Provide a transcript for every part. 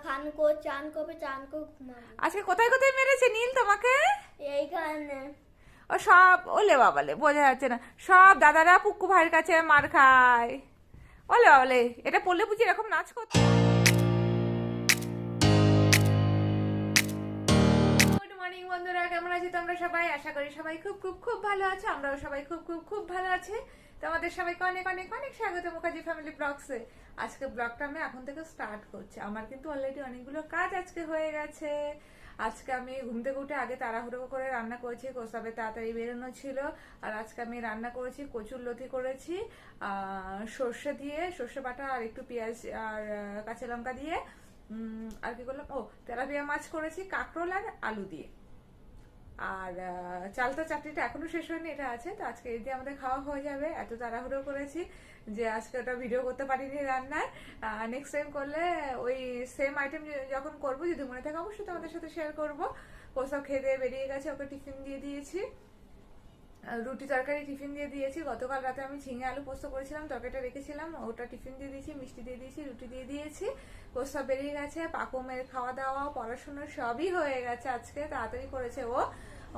চান করবে, চান করে ঘুমাবে। আজকে কোথায় কোথায় মেরেছে নীল তোমাকে? এইখানে ও সব, ওলে বাবালে বোঝা যাচ্ছে না, সব দাদারা পুক্কু ভাইয়ের কাছে মার খায়। ওলে বাবালে, এটা পড়লে বুঝি এরকম নাচ করতে? গুড মর্নিং বন্ধুরা, কেমন আছি তোমরা সবাই? আশা করি সবাই খুব খুব খুব ভালো আছো। আমরাও সবাই খুব খুব খুব ভালো আছি। তোমাদের সবাইকে অনেক অনেক অনেক স্বাগত মুখার্জি ফ্যামিলি ব্লগসে। আজকে ব্লগটা আমি এখন থেকে স্টার্ট করছি। আমার কিন্তু অলরেডি অনেকগুলো কাজ আজকে হয়ে গেছে। আজকে আমি ঘুম থেকে উঠে আগে তাড়াহুড়ো করে রান্না করেছি, কোসাবে তাড়াতাড়ি বেরোনো ছিল। আর আজকে আমি রান্না করেছি কচুর লতি করেছি সর্ষে দিয়ে, সর্ষে বাটা আর একটু পেঁয়াজ আর কাঁচা লঙ্কা দিয়ে। আর কি করলাম, ও তেলাপিয়া মাছ করেছি কাঁকরোল আর আলু দিয়ে। আর চালতা চাটনিটা এখনো শেষ হয়নি, এটা আছে। তো আজকে এই দিয়ে আমাদের খাওয়া হয়ে যাবে। এত তাড়াহুড়ো করেছি যে আজকে ওটা ভিডিও করতে পারিনি রান্নার। নেক্সট টাইম করলে ওই সেম আইটেম যখন করবো, যদি মনে থাকে অবশ্যই তোমাদের সাথে শেয়ার করবো। কোথাও খেয়ে দিয়ে বেরিয়ে গেছে, ওকে টিফিন দিয়ে দিয়েছি, রুটি তরকারি টিফিন দিয়ে দিয়েছি। গতকাল রাতে আমি ঝিঙে আলু পোস্ত করেছিলাম, তরকারিটা রেখেছিলাম, ওটা টিফিন দিয়ে দিয়েছি, মিষ্টি দিয়ে দিয়েছি, রুটি দিয়ে দিয়েছি। কোস্তা বেরিয়ে গেছে, পাকুমের খাওয়া দাওয়া পড়াশোনা সবই হয়ে গেছে। আজকে তাড়াতাড়ি করেছে ও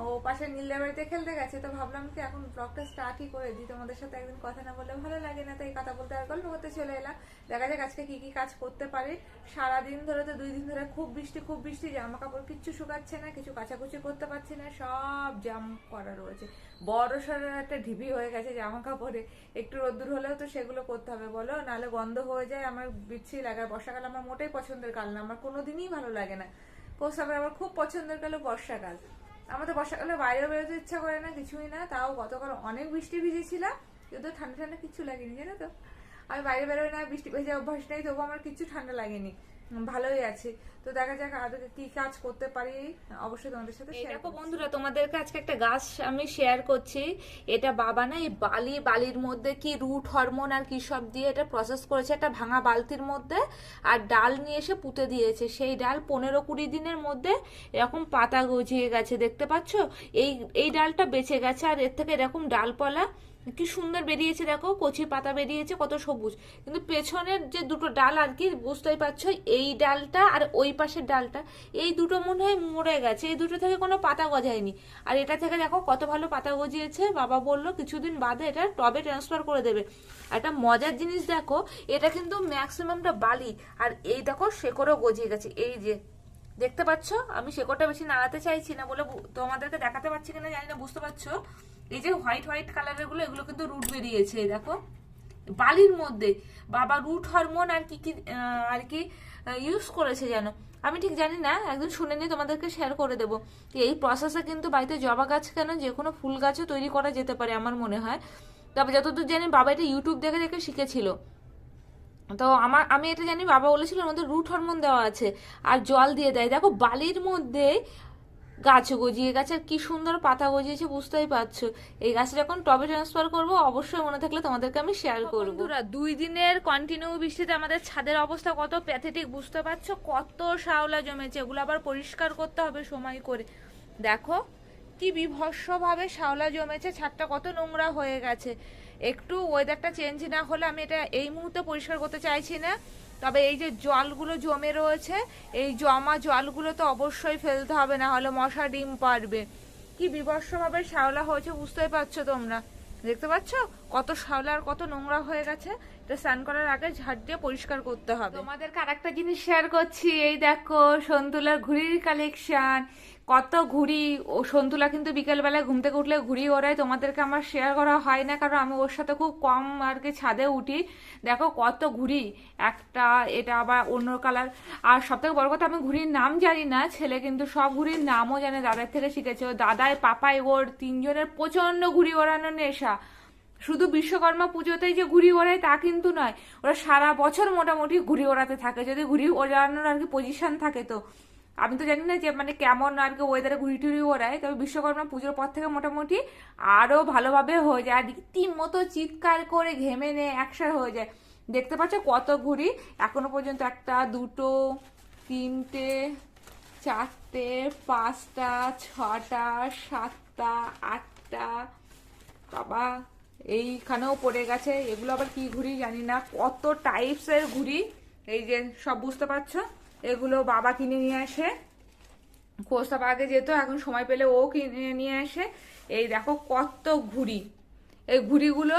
ও পাশে নীলদের বাড়িতে খেলতে গেছে। তো ভাবলাম কি এখন ব্লগটা স্টার্টই করে দিই, তোমাদের সাথে একদিন কথা না বললে ভালো লাগে না, তাই কথা বলতে আর গল্প করতে চলে এলাম। দেখা যাক আজকে কি কি কাজ করতে পারি। সারাদিন ধরে তো 2 দিন ধরে খুব বৃষ্টি, জামা কাপড় কিচ্ছু শুকাচ্ছে না, কিছু কাচাকুচি করতে পারছি না, সব জাম করা রয়েছে। বড় সড়ো একটা ঢিবি হয়ে গেছে জামা কাপড়ে। একটু রোদ্দুর হলেও তো সেগুলো করতে হবে বলো, নাহলে গন্ধ হয়ে যায়। আমার বিচ্ছিরি লাগে। আর বর্ষাকাল আমার মোটেই পছন্দের কাল না, আমার কোনোদিনই ভালো লাগে না। কোসাবের আমার খুব পছন্দের কাল বর্ষাকাল। আমার তো বর্ষাকালে বাইরেও বেরোতে ইচ্ছা করে না, কিছুই না। তাও গতকাল অনেক বৃষ্টি ভিজেছিলাম, কিন্তু ঠান্ডা ঠান্ডা কিচ্ছু লাগেনি, জানো তো। আমি বাইরে বেরোই না, বৃষ্টি ভেজে অভ্যাস নেই, তবু আমার কিচ্ছু ঠান্ডা লাগেনি, ভালোই আছে। তো দেখা যাক আর কি কাজ করতে পারি, অবশ্যই তোমাদের সাথে শেয়ার করব। বন্ধুরা, তোমাদেরকে আজকে একটা গাছ আমি শেয়ার করছি। এটা বাবা না এই বালির মধ্যে কি রুট হরমোন আর কি সব দিয়ে এটা প্রসেস করেছে একটা ভাঙা বালতির মধ্যে, আর ডাল নিয়ে এসে পুঁতে দিয়েছে। সেই ডাল 15-20 দিনের মধ্যে এরকম পাতা গজিয়ে গেছে, দেখতে পাচ্ছ? এই ডালটা বেঁচে গেছে, আর এর থেকে এরকম ডালপালা কি সুন্দর বেরিয়েছে, দেখো কচি পাতা বেরিয়েছে, কত সবুজ। কিন্তু পেছনের যে দুটো ডাল আর কি, বুঝতেই পারছো, এই ডালটা আর ওই পাশের ডালটা, এই দুটো মনে হয় মরে গেছে। এই দুটো থেকে কোনো পাতা গজায়নি। আর এটা থেকে দেখো কত ভালো পাতা গজিয়েছে। বাবা বললো কিছুদিন বাদে এটা টবে ট্রান্সফার করে দেবে। একটা মজার জিনিস দেখো, এটা কিন্তু ম্যাক্সিমামটা বালি, আর এই দেখো শেকড়ও গজিয়ে গেছে। এই যে দেখতে পাচ্ছ, আমি শেকড়টা বেশি নাড়াতে চাইছি না বলে তোমাদেরকে দেখাতে পারছি কিনা জানি না, বুঝতে পারছো? এই যে হোয়াইট হোয়াইট কালারের গুলো, এগুলো কিন্তু রুট বেরিয়েছে, দেখো বালির মধ্যে। বাবা রুট হরমোন আর কি কি আর কি ইউজ করেছে যেন, আমি ঠিক জানি না, একদিন শুনে নিয়ে তোমাদেরকে শেয়ার করে দেবো। এই প্রসেসে কিন্তু বাড়িতে জবা গাছ কেন, যে কোনো ফুল গাছও তৈরি করা যেতে পারে আমার মনে হয়। তবে যতদূর জানি বাবা এটা ইউটিউব দেখে দেখে শিখেছিল। তো আমি এটা জানি, বাবা বলেছিল ওর মধ্যে রুট হরমোন দেওয়া আছে, আর জল দিয়ে দেয়। দেখো বালির মধ্যে গাছ গজিয়ে গেছে, আর কি সুন্দর পাতা গজিয়েছে, বুঝতেই পারছো। এই গাছটা যখন টবে ট্রান্সফার করবো, অবশ্যই মনে থাকলে তোমাদেরকে আমি শেয়ার করবো। বন্ধুরা, 2 দিনের কন্টিনিউ বৃষ্টিতে আমাদের ছাদের অবস্থা কত প্যাথেটিক, বুঝতে পারছো? কত শ্যাওলা জমেছে, এগুলো আবার পরিষ্কার করতে হবে সময় করে। দেখো কি বিভৎসভাবে শ্যাওলা জমেছে, ছাদটা কত নোংরা হয়ে গেছে। একটু ওয়েদারটা চেঞ্জ না হলে আমি এটা এই মুহূর্তে পরিষ্কার করতে চাইছি না। তবে এই যে জলগুলো জমে রয়েছে, এই জমা জলগুলো তো অবশ্যই ফেলতে হবে, না হলে মশা ডিম পারবে। কি বিভৎসভাবে শ্যাওলা হয়েছে, বুঝতেই পারছো তোমরা, দেখতে পাচ্ছ কত শ্যাওলা আর কত নোংরা হয়ে গেছে। এটা স্নান করার আগে ঝাড় দিয়ে পরিষ্কার করতে হবে। তোমাদেরকে আরেকটা জিনিস শেয়ার করছি, এই দেখো সন্তুলার ঘুড়ির কালেকশন। কত ঘুড়ি! ও সন্তুলা কিন্তু বিকেলবেলায় ঘুম থেকে উঠলে ঘুড়ি ওড়ায়, তোমাদেরকে আমার শেয়ার করা হয় না, কারণ আমি ওর সাথে খুব কম আর কি ছাদে উঠি। দেখো কত ঘুড়ি, একটা এটা আবার অন্য কালার। আর সব থেকে বড় কথা, আমি ঘুড়ির নাম জানি না, ছেলে কিন্তু সব ঘুড়ির নামও জানে, দাদার থেকে শিখেছে। ও দাদাই পাপাই ওর 3 জনের প্রচন্ড ঘুড়ি ওড়ানোর নেশা। শুধু বিশ্বকর্মা পুজোতেই যে ঘুড়ি ওড়ায় তা কিন্তু নয়, ওরা সারা বছর মোটামুটি ঘুড়ি ওড়াতে থাকে, যদি ঘুড়ি ওড়ানোর আর কি পজিশন থাকে। তো আমি তো জানি না যে মানে কেমন আর কি ওয়েদারে ঘুড়ি টুড়ি ওড়ায়, তবে বিশ্বকর্মা পুজোর পর থেকে মোটামুটি আরো ভালোভাবে হয়ে যায়, আর রীতিমতো চিৎকার করে ঘেমে নিয়ে একসাথে হয়ে যায়। দেখতে পাচ্ছ কত ঘুড়ি এখনো পর্যন্ত, 1, 2, 3, 4, 5, 6, 7, 8, বাবা এইখানেও পড়ে গেছে। এগুলো আবার কি ঘুড়ি জানি না, কত টাইপসের ঘুড়ি। এই যে সব বুঝতে পারছো, এগুলো বাবা কিনে নিয়ে আসে। কোস্তাব আগে যেত, এখন সময় পেলে ও কিনে নিয়ে আসে। এই দেখো কত ঘুড়ি, এই ঘুড়িগুলো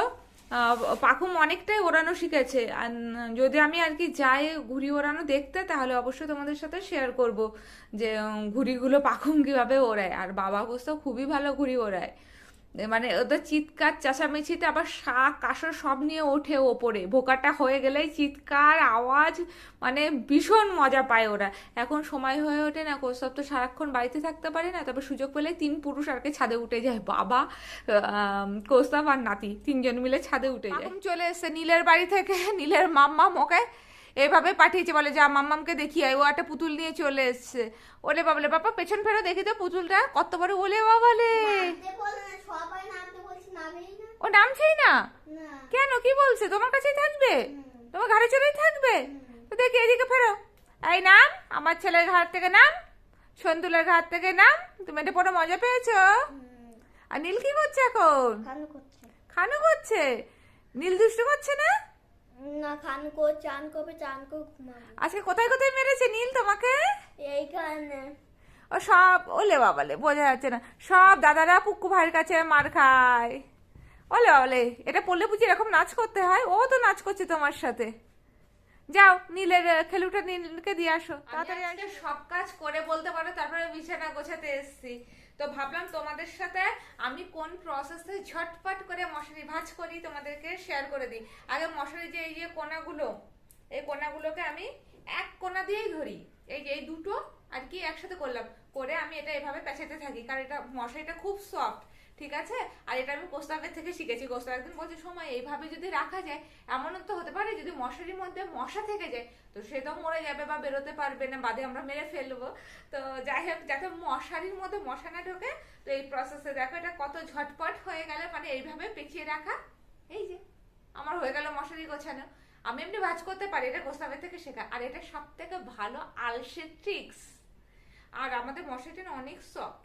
পাখুম অনেকটাই ওড়ানো শিখেছে। আর যদি আমি আর কি যাই ঘুড়ি ওড়ানো দেখতে, তাহলে অবশ্যই তোমাদের সাথে শেয়ার করব যে ঘুড়িগুলো পাখুম কিভাবে ওড়ায়। আর বাবা কোস্তা খুবই ভালো ঘুড়ি ওড়ায়, মানে ওদের চিৎকার চেঁচামেচিতে আবার শাক কাসর সব নিয়ে ওঠে ওপরে, ভোকাটা হয়ে গেলেই চিৎকার আওয়াজ, মানে ভীষণ মজা পায় ওরা। এখন সময় হয়ে ওঠে না, কোস্তাব তো সারাক্ষণ বাড়িতে থাকতে পারে না, তবে সুযোগ পেলে 3 পুরুষ আর কি ছাদে উঠে যায়, বাবা কোস্তাব আর নাতি 3জন মিলে ছাদে উঠে যায়। চলে এসছে নীলের বাড়ি থেকে, নীলের মাম্মাম ওকে এভাবে পাঠিয়েছে, বলে যা মাম্মামকে দেখিয়ে ও একটা পুতুল নিয়ে চলে এসছে। ওলে বাবলে বাবা পেছন ফেরো দেখি তো পুতুলটা কত বড়, ওলে বাবালে ও নামছেই না কেন, কি বলছে তোমার কাছেই থাকবে, তোমার ঘাড়ে চলেই থাকবে? তো দেখি এদিকে ফেরো, এই নাম আমার ছেলের ঘাট থেকে নাম, সন্তুলের ঘাট থেকে নাম। তুমি এটা পরে মজা পেয়েছো? আর নীল কি করছে এখন? খানু করছে। নীল দুষ্টু করছে না? না, খান করে চান করবে, চান করে ঘুমাবে। আজকে কোথায় কোথায় মেরেছে নীল তোমাকে? এইখানে ও সব, ওলে বাবালে বোঝা যাচ্ছে না, সব দাদারা পুক্কু ভাইয়ের কাছে মার খায়। ওলে বাবালে, এটা পড়লে বুঝি এরকম নাচ করতে হয়? ও তো নাচ করছে তোমার সাথে। যাও নীলের খেলুটা নীলকে দিয়ে আসো তাড়াতাড়ি। আজকে সব কাজ করে বলতে পারো, তারপরে বিছানা গোছাতে এসেছি। তো ভাবলাম তোমাদের সাথে আমি কোন প্রসেসে ঝটপট করে মশারি ভাঁজ করি তোমাদেরকে শেয়ার করে দিই। আগে মশারি যে এই যে কোনাগুলো, এই কোনাগুলোকে আমি এক কোনা দিয়েই ধরি, এই যে এই দুটো আর কি একসাথে করলাম, করে আমি এটা এভাবে পেঁচাতে থাকি, কারণ এটা মশারিটা খুব সফট, ঠিক আছে? আর এটা আমি কোস্তাবের থেকে শিখেছি। কোস্তাব একদিন বলছে সময় এইভাবে যদি রাখা যায়, এমনও তো হতে পারে যদি মশারির মধ্যে মশা থেকে যায়, তো সে তো মরে যাবে বা বেরোতে পারবে না, বাদে আমরা মেরে ফেলবো। তো যাই হোক, যাতে মশারির মধ্যে মশা না ঢোকে, তো এই প্রসেসে দেখো এটা কত ঝটপট হয়ে গেল, মানে এইভাবে পেঁচিয়ে রাখা। এই যে আমার হয়ে গেল মশারি গোছানো। আমি এমনি ভাঁজ করতে পারি, এটা কোস্তাবের থেকে শেখা। আর এটা সব থেকে ভালো আলসে ট্রিক্স। আর আমাদের মশারিটা না অনেক সফট,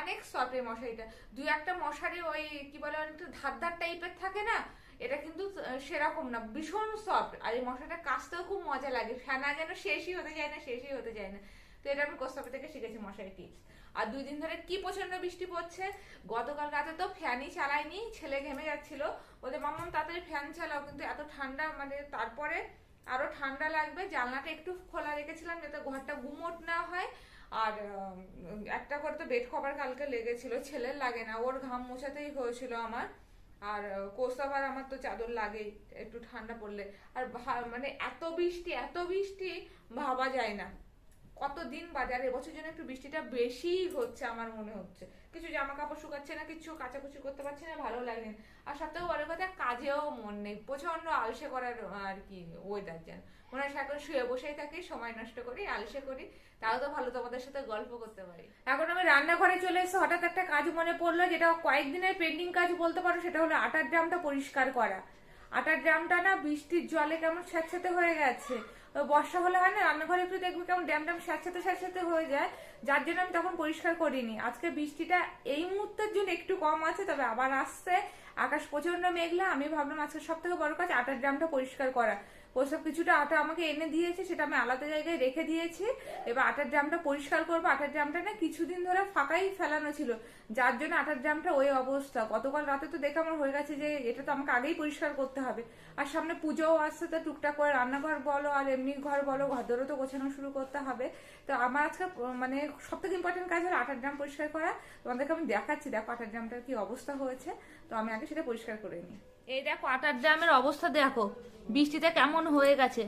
অনেক সফট এই মশারিটা। 2-1টা মশারি ওই কি বলে অনেকটা ধার টাইপের থাকে না, এটা কিন্তু সেরকম না, ভীষণ সফট। আর এই মশারিটা কাচতেও খুব মজা লাগে, ফেনা যেন শেষই হতে যায় না, শেষই হতে যায় না। তো এটা আমি কোস্তাবের থেকে শিখেছি মশারি টিপস। আর 2 দিন ধরে কি প্রচন্ড বৃষ্টি পড়ছে। গতকাল রাতে তো ফ্যানই চালাইনি, ছেলে ঘেমে যাচ্ছিল, ওদের মাম্মাম তাড়াতাড়ি ফ্যান চালাও, কিন্তু এত ঠান্ডা, মানে তারপরে আরো ঠান্ডা লাগবে। জানলাটা একটু খোলা রেখেছিলাম যাতে ঘরটা গুমোট না হয়। আর একটা করে তো বেড কভার কালকে লেগেছিল, ছেলের লাগে না, ওর ঘাম মোছাতেই হয়েছিল আমার। আর কোস্তাবার আমার তো চাদর লাগেই একটু ঠান্ডা পড়লে। আর মানে এত বৃষ্টি ভাবা যায় না কতদিন বাদে। আর এবছর জন্য একটু বৃষ্টিটা বেশি হচ্ছে আমার মনে হচ্ছে, কিছু জামা কাপড় শুকাচ্ছে না, কিছু কাচাকুচি করতে পারছি না, ভালো লাগে না। আর সবথেকে বড় কথা, কাজেও মন নেই, প্রচন্ড আলসে করার আর কি ওয়েদার যেন মনে হয় এখন শুয়ে বসেই থাকি, সময় নষ্ট করি, আলসে করি। তাও তো ভালো তোমাদের সাথে গল্প করতে পারি। এখন আমি রান্নাঘরে চলে এসে হঠাৎ একটা কাজ মনে পড়লো, যেটা কয়েকদিনের পেন্ডিং কাজ বলতে পারো, সেটা হলো আটার ড্রামটা পরিষ্কার করা। আটার ড্রামটা না বৃষ্টির জলে কেমন স্যাঁতস্যাঁতে হয়ে গেছে, বর্ষা হলে হয় না রান্নাঘরে একটু দেখবি কেমন ড্যাম স্যাঁতস্যাঁতে হয়ে যায়, যার জন্য আমি তখন পরিষ্কার করিনি। আজকে বৃষ্টিটা এই মুহূর্তের জন্য একটু কম আছে, তবে আবার আসছে, আকাশ প্রচন্ড মেঘলা। আমি ভাবলাম আজকে সব থেকে বড় কাজ আটার ড্রামটা পরিষ্কার করা। ওসব কিছুটা আটা আমাকে এনে দিয়েছে, সেটা আমি আলাদা জায়গায় রেখে দিয়েছি। এবার আটার ড্রামটা পরিষ্কার করবো। আটার ড্রামটা না কিছুদিন ধরে ফাঁকাই ফেলানো ছিল, যার জন্য আটার ড্রামটা ওই অবস্থা। গতকাল রাতে তো দেখে আমার হয়ে গেছে যে এটা তো আমাকে আগেই পরিষ্কার করতে হবে। আর সামনে পুজোও আসছে, তো টুকটাক করে রান্নাঘর বলো আর এমনি ঘর বলো, ঘরদোরও তো গোছানো শুরু করতে হবে। তো আমার আজকে মানে সব থেকে ইম্পর্টেন্ট কাজ হলো আটার ড্রাম পরিষ্কার করা। তোমাদেরকে আমি দেখাচ্ছি, দেখো আটার ড্রামটার কি অবস্থা হয়েছে। তো আমি আগে সেটা পরিষ্কার করে নিই। এই দেখো আটার ড্রামের অবস্থা দেখো, বৃষ্টিতে কেমন হয়ে গেছে,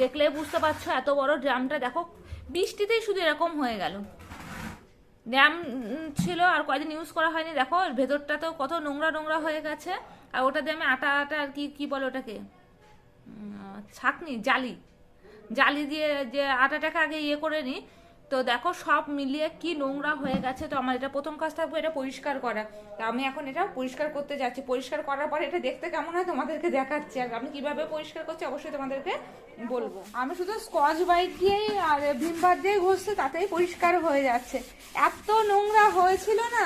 দেখলে বুঝতে পারছো। এত বড় ড্রামটা দেখো বৃষ্টিতেই শুধু এরকম হয়ে গেল। ড্রাম ছিল আর কয়েকদিন ইউজ করা হয়নি, দেখো ভেতরটাতেও কত নোংরা হয়ে গেছে। আর ওটা দিয়ে আমি আটা আর কি বলে ওটাকে, ছাকনি, জালি দিয়ে যে আটাটাকে আগে ইয়ে করে নিই। তো দেখো সব মিলিয়ে কি নোংরা হয়ে গেছে। তো আমার এটা প্রথম কাজ থাকবে এটা পরিষ্কার করা। তো আমি এখন এটা পরিষ্কার করতে যাচ্ছি। পরিষ্কার করার পরে এটা দেখতে কেমন হয় তোমাদেরকে দেখাচ্ছি, আর আমি কিভাবে পরিষ্কার করছি অবশ্যই তোমাদেরকে বলবো। আমি শুধু স্কচ ব্রাইট দিয়েই আর ভিম বার দিয়ে ঘষছি, তাতেই পরিষ্কার হয়ে যাচ্ছে। এত নোংরা হয়েছিল না,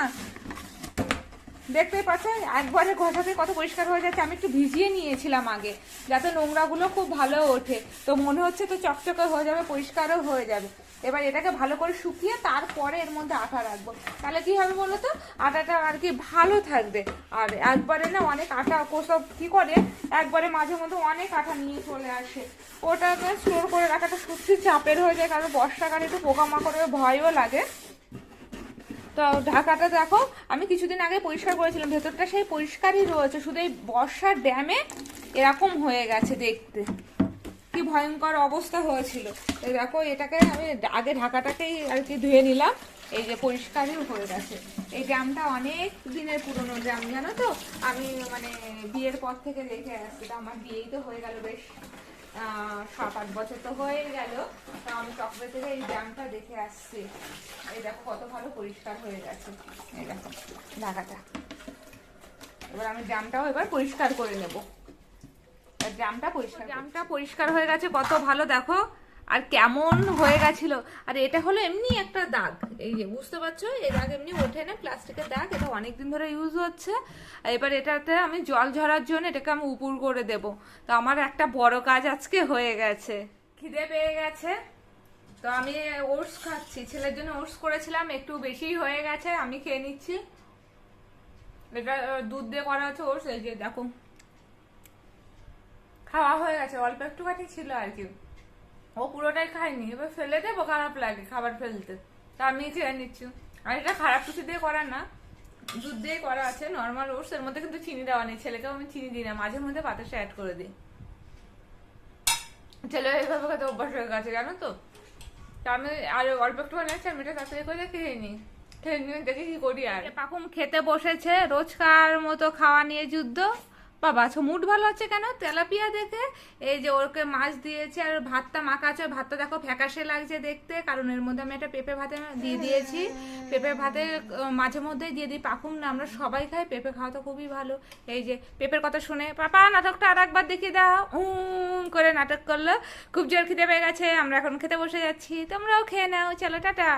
দেখতেই পাচ্ছ একবারে ঘষাতে কত পরিষ্কার হয়ে যাচ্ছে। আমি একটু ভিজিয়ে নিয়েছিলাম আগে, যাতে নোংরাগুলো খুব ভালো ওঠে। তো মনে হচ্ছে তো চকচকে হয়ে যাবে, পরিষ্কারও হয়ে যাবে। এবার এটাকে ভালো করে শুকিয়ে তারপরে এর মধ্যে আটা রাখবো, তাহলে কি হবে বলো তো, আটাটা আর কি ভালো থাকবে। আর একবারে না অনেক আটা সব কি করে, একবারে মাঝে মধ্যে অনেক আটা নিয়ে চলে আসে, ওটাকে স্টোর করে রাখাটা সত্যি চাপের হয়ে যায়, কারণ বর্ষাকালে একটু পোকামাকড়ের ভয়ও লাগে। তো ঢাকাটা দেখো আমি কিছুদিন আগে পরিষ্কার করেছিলাম, ভেতরটা সেই পরিষ্কারই রয়েছে, শুধু এই বর্ষার ড্যামে এরকম হয়ে গেছে দেখতে, কি ভয়ঙ্কর অবস্থা হয়েছিল। এই দেখো এটাকে আমি আগে ঢাকাটাকেই আর কি ধুয়ে নিলাম, এই যে পরিষ্কারই হয়ে গেছে। এই ড্রামটা অনেক দিনের পুরনো ড্রাম, জানো তো, আমি মানে বিয়ের পর থেকে রেখে আসছি। তো আমার বিয়েই তো হয়ে গেল বেশ 7-8 বছর তো হয়ে গেল। তো আমি চকলেট থেকে এই ড্রামটা দেখে আসছি। এই দেখো কত ভালো পরিষ্কার হয়ে গেছে, এই দেখো ঢাকাটা। এবার আমি ড্রামটাও এবার পরিষ্কার করে নেব। ড্রামটা পরিষ্কার হয়ে গেছে, কত ভালো দেখো, আর কেমন হয়ে গেছিল। আর এটা হলো এমনি একটা দাগ, এই যে বুঝতে পারছো, এই দাগ এমনি ওঠে না, প্লাস্টিকের দাগ, এটা অনেকদিন ধরে ইউজ হচ্ছে। এবার এটাতে আমি জল ঝরার জন্য এটাকে আমি উপর করে দেব। তো আমার একটা বড় কাজ আজকে হয়ে গেছে। খিদে পেয়ে গেছে, তো আমি ওটস খাচ্ছি, ছেলের জন্য ওটস করেছিলাম, একটু বেশি হয়ে গেছে, আমি খেয়ে নিচ্ছি। এটা দুধ দিয়ে করা হচ্ছে ওটস, এই যে দেখো খাওয়া হয়ে গেছে, অল্প একটুখানি ছিল আর কি, ও পুরোটাই খাইনি। এবার ফেলে দেবো, খারাপ লাগে খাবার ফেলতে, তা আমি খেয়ে নিচ্ছি। আর এটা খারাপ কিছু দিয়ে করা না, দুধ দিয়ে করা আছে, নর্মাল ওটস, এর মধ্যে কিন্তু চিনি দেওয়া নেই। ছেলেকেও আমি চিনি দিই না, মাঝে মধ্যে বাতাসে অ্যাড করে দিই। ছেলে এইভাবে খেতে অভ্যাস হয়ে গেছে জানো তো। তা আমি আর অল্প একটুখানি আছে, আমি এটা তাড়াতাড়ি করে খেয়ে নিই, খেয়ে নিয়ে দেখি কি করি। আর পাকুম খেতে বসেছে, রোজকার মতো খাওয়া নিয়ে যুদ্ধ। বাবা আচ্ছা মুড ভালো হচ্ছে কেন, তেলাপিয়া দেখে। এই যে ওকে মাছ দিয়েছে আর ভাতটা মাখা আছে, ভাতটা দেখো ফ্যাকাশে লাগছে দেখতে, কারণ এর মধ্যে আমি একটা পেঁপে ভাতে দিয়ে দিয়েছি। পেঁপে ভাতে মাঝে মধ্যে দিয়ে দিই, পাকুম না আমরা সবাই খাই, পেঁপে খাওয়া তো খুবই ভালো। এই যে পেঁপের কথা শুনে পাপা নাটকটা আর একবার দেখিয়ে দাও, করে নাটক করলো। খুব জোর খিদে পেয়ে গেছে, আমরা এখন খেতে বসে যাচ্ছি, তোমরাও খেয়ে নাও, চলো টাটা।